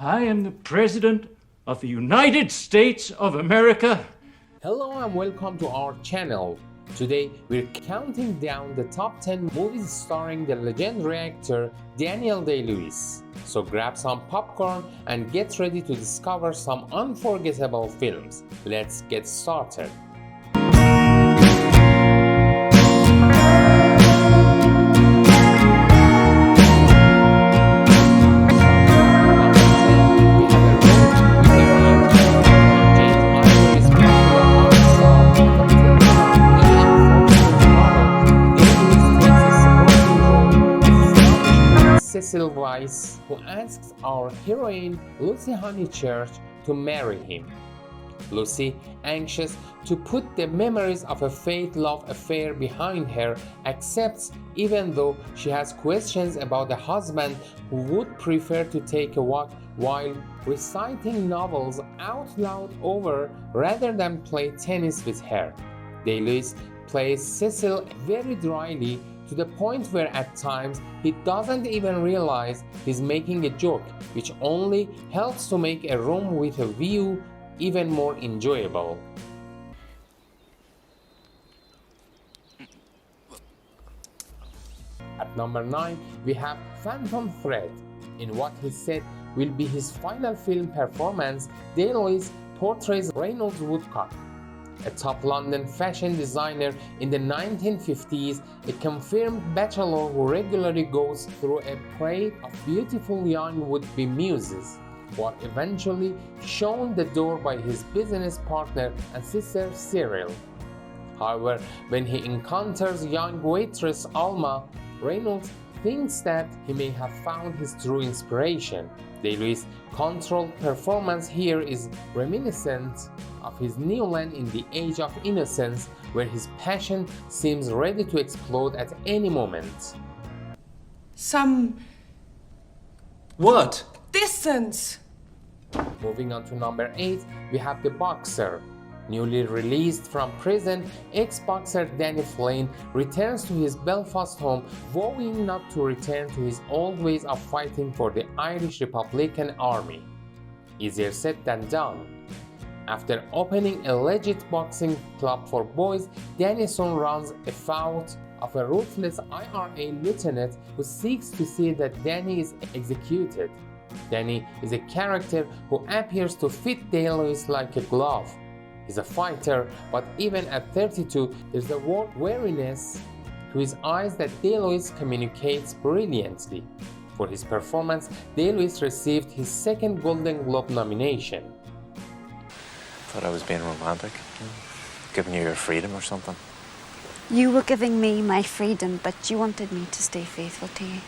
I am the President of the United States of America. Hello and welcome to our channel. Today we're counting down the top 10 movies starring the legendary actor Daniel Day-Lewis. So grab some popcorn and get ready to discover some unforgettable films. Let's get started. Cecil Weiss, who asks our heroine Lucy Honeychurch to marry him. Lucy, anxious to put the memories of a failed love affair behind her, accepts even though she has questions about a husband who would prefer to take a walk while reciting novels out loud over rather than play tennis with her. Day-Lewis plays Cecil very dryly, to the point where at times he doesn't even realize he's making a joke, which only helps to make a room with a view even more enjoyable. At number 9, we have Phantom Thread. In what he said will be his final film performance, Day-Lewis portrays Reynolds Woodcock, a top London fashion designer in the 1950s, a confirmed bachelor who regularly goes through a parade of beautiful young would-be muses, who are eventually shown the door by his business partner and sister Cyril. However, when he encounters young waitress Alma, Reynolds thinks that he may have found his true inspiration. Day-Lewis' controlled performance here is reminiscent of his Newland in the Age of Innocence, where his passion seems ready to explode at any moment. What? Distance! Moving on to number 8, we have The Boxer. Newly released from prison, ex-boxer Danny Flynn returns to his Belfast home, vowing not to return to his old ways of fighting for the Irish Republican Army. Easier said than done. After opening a legit boxing club for boys, Danny soon runs afoul of a ruthless IRA lieutenant who seeks to see that Danny is executed. Danny is a character who appears to fit Day-Lewis like a glove. He's a fighter, but even at 32, there's a wariness to his eyes that Day-Lewis communicates brilliantly. For his performance, Day-Lewis received his second Golden Globe nomination. Thought I was being romantic, giving you your freedom or something. You were giving me my freedom, but you wanted me to stay faithful to you.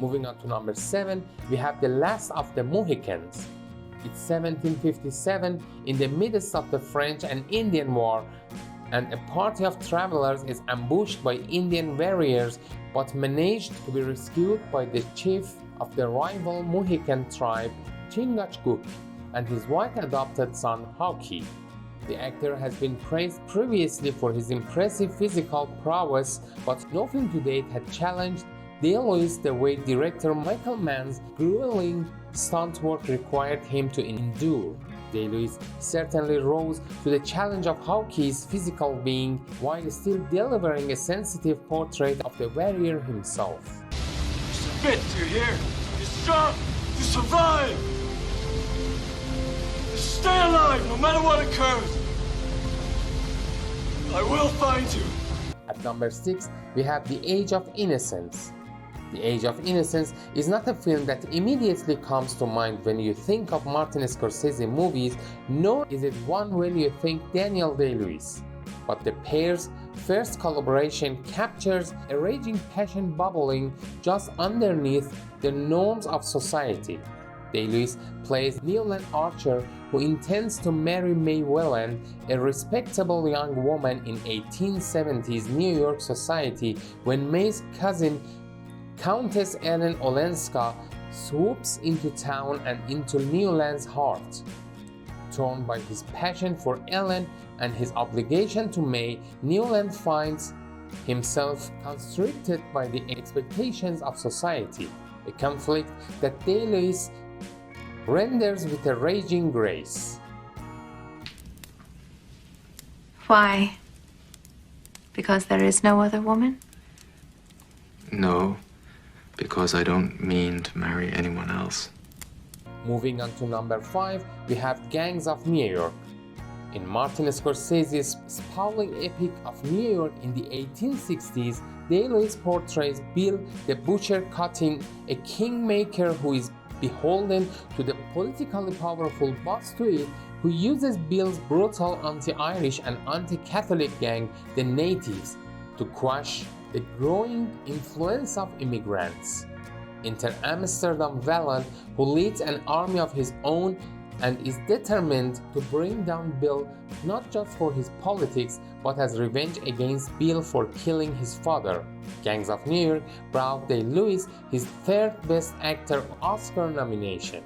Moving on to number 7, we have The Last of the Mohicans. It's 1757, in the midst of the French and Indian War, and a party of travelers is ambushed by Indian warriors but managed to be rescued by the chief of the rival Mohican tribe, Chingachgook, and his white adopted son, Hauki. The actor has been praised previously for his impressive physical prowess, but nothing to date had challenged Day-Lewis the way director Michael Mann's grueling stunt work required him to endure. Day-Lewis certainly rose to the challenge of Hauki's physical being while still delivering a sensitive portrait of the warrior himself. Submit, you hear? You're strong. You survive. Stay alive no matter what occurs. I will find you. At number 6, we have The Age of Innocence. The Age of Innocence is not a film that immediately comes to mind when you think of Martin Scorsese movies, nor is it one when you think Daniel Day-Lewis. But the pair's first collaboration captures a raging passion bubbling just underneath the norms of society. Day-Lewis plays Leland Archer, who intends to marry May Welland, a respectable young woman in 1870s New York society, when May's cousin Countess Ellen Olenska swoops into town and into Newland's heart. Torn by his passion for Ellen and his obligation to May, Newland finds himself constricted by the expectations of society, a conflict that Day-Lewis renders with a raging grace. Why? Because there is no other woman? No, because I don't mean to marry anyone else. Moving on to number 5, we have Gangs of New York. In Martin Scorsese's sprawling epic of New York in the 1860s, Day-Lewis portrays Bill the Butcher Cutting, a kingmaker who is beholden to the politically powerful boss to it, who uses Bill's brutal anti-Irish and anti-Catholic gang, the Natives, to quash the growing influence of immigrants. Enter Amsterdam Vallant, who leads an army of his own and is determined to bring down Bill not just for his politics, but as revenge against Bill for killing his father. Gangs of New York brought Day-Lewis his third Best Actor Oscar nomination.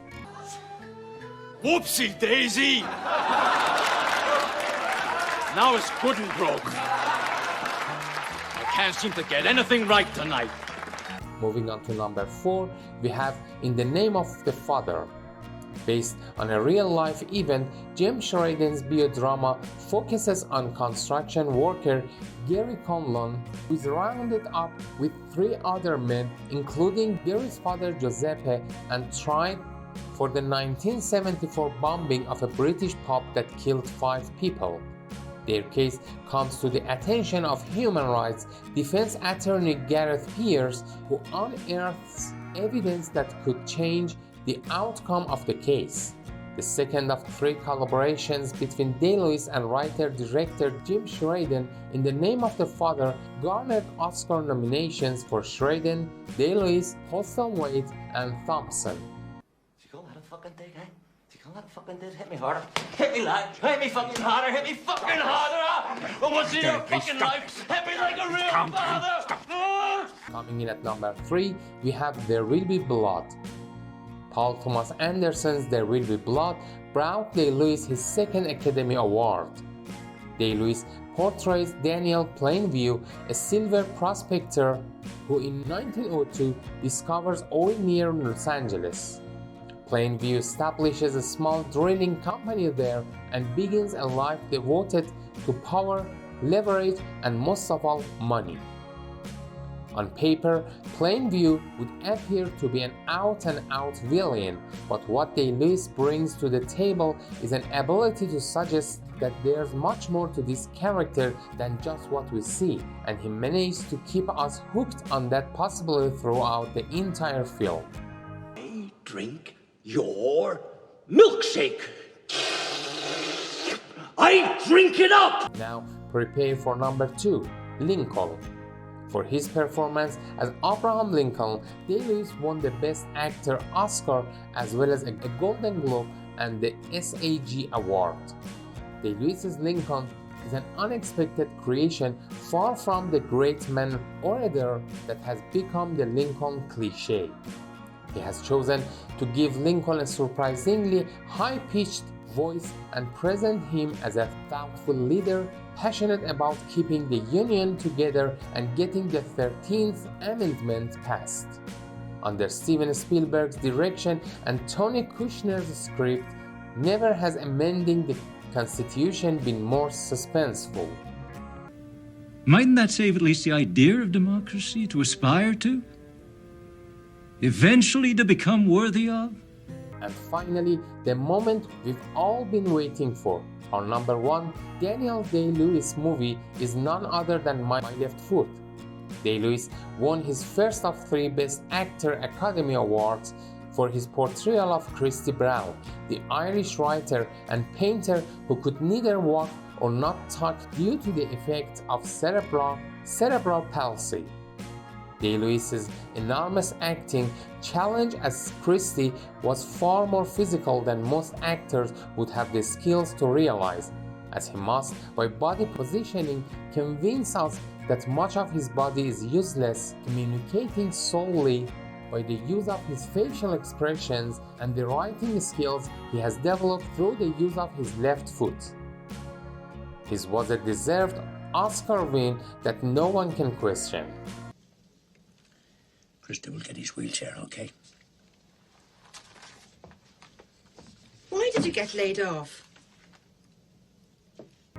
Whoopsie daisy! Now it's good and broke. I can't seem to get anything right tonight. Moving on to number 4, we have In the Name of the Father. Based on a real-life event, Jim Sheridan's biodrama focuses on construction worker Gary Conlon, who is rounded up with 3 other men, including Gary's father Giuseppe, and tried for the 1974 bombing of a British pub that killed 5 people. Their case comes to the attention of human rights defense attorney Gareth Pierce, who unearths evidence that could change the outcome of the case. The second of 3 collaborations between Day-Lewis and writer-director Jim Sheridan, In the Name of the Father, garnered Oscar nominations for Sheridan, Day-Lewis, Postlethwaite, and Thompson. You gonna let him fucking dig, eh? You gonna let him fucking dig? Hit me harder. Hit me, lad. Hit me fucking harder. Hit me fucking harder. Well, what's in your fucking life? Hit me like a real father. Coming in at number 3, we have There Will Be Blood. Paul Thomas Anderson's There Will Be Blood brought Day-Lewis his 2nd Academy Award. Day-Lewis portrays Daniel Plainview, a silver prospector who in 1902 discovers oil near Los Angeles. Plainview establishes a small drilling company there and begins a life devoted to power, leverage, and most of all, money. On paper, Plainview would appear to be an out-and-out villain, but what Day-Lewis brings to the table is an ability to suggest that there's much more to this character than just what we see, and he managed to keep us hooked on that possibility throughout the entire film. I drink your milkshake. I drink it up! Now, prepare for number 2, Lincoln. For his performance as Abraham Lincoln, Day-Lewis won the Best Actor Oscar as well as a Golden Globe and the SAG Award. Day-Lewis's Lincoln is an unexpected creation far from the great man orator that has become the Lincoln cliché. He has chosen to give Lincoln a surprisingly high-pitched voice and present him as a thoughtful leader passionate about keeping the Union together and getting the 13th Amendment passed. Under Steven Spielberg's direction and Tony Kushner's script, never has amending the Constitution been more suspenseful. Mightn't that save at least the idea of democracy to aspire to? Eventually to become worthy of? And finally, the moment we've all been waiting for. Our number 1 Daniel Day-Lewis movie is none other than My Left Foot. Day-Lewis won his first of 3 Best Actor Academy Awards for his portrayal of Christy Brown, the Irish writer and painter who could neither walk or not talk due to the effect of cerebral palsy. Day-Lewis's enormous acting challenge as Christy was far more physical than most actors would have the skills to realize, as he must, by body positioning, convince us that much of his body is useless, communicating solely by the use of his facial expressions and the writing skills he has developed through the use of his left foot. His was a deserved Oscar win that no one can question. Krista will get his wheelchair, okay? did you get laid off?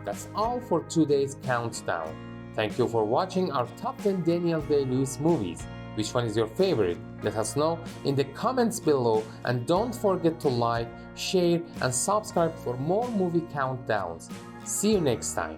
That's all for today's countdown. Thank you for watching our top 10 Daniel Day-Lewis movies. Which one is your favorite? Let us know in the comments below, and don't forget to like, share and subscribe for more movie countdowns. See you next time.